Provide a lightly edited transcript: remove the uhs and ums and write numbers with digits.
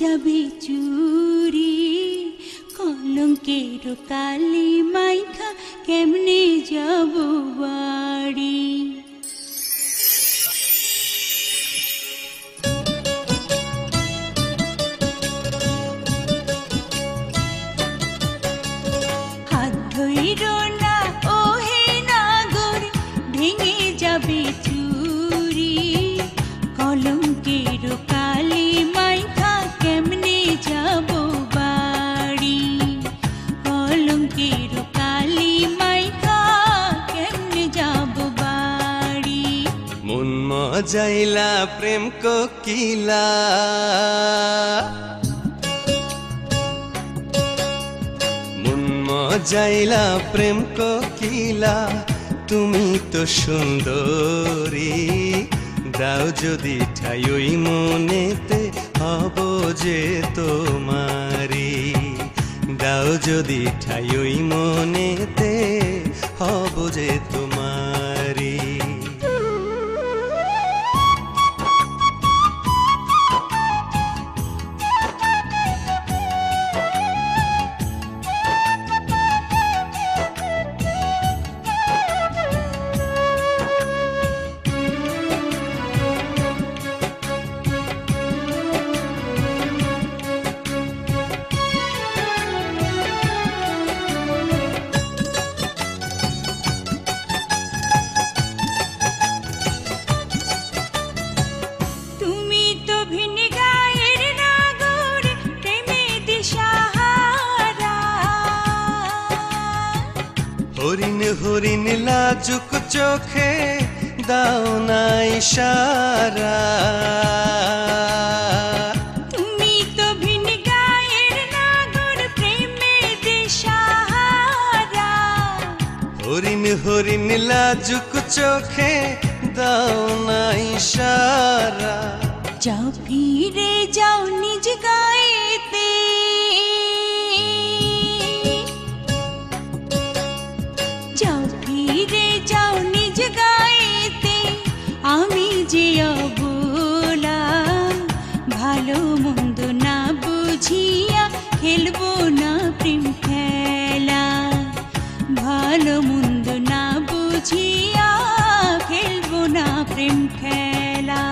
যাবে চুরি কলঙ্কের কালি মাইখা কেমনে যাব বাড়ি। হাত ধইর না ওহে নাগর ভেঙে যাবে চুরি কলঙ্কের কালি মাইখা কেমনে যাব বাড়ি। কলঙ্কের কালি মাইখা কেমনে যাব বাড়ি। মন মজাইলা প্রেম কোকিলা মন মজাইলা প্রেম কোকিলা তুমি তো সুন্দরী দাও যদি ঠাই ওই মনেতে হব যে তোমারি। দাও যদি ঠাই ওই মনেতে হব যে তোমারি। হরিণ হরিণ লাজুক চোখে দাও না ইশারা। তুমি তো ভিন গায়ের নাগর প্রেমে দিশাহারা। হরিণ হরিণ লাজুক চোখে দাও না ইশারা। যাও ফিরে যাও নিজ গায়েতে যাও ফিরে যাও নিজ গায়েতে আমি যে অবলা ভালো মন্দ না বুঝিয়া খেলবো না প্রেম খেলা। ভালো মন্দ না বুঝিয়া খেলবো না প্রেম খেলা।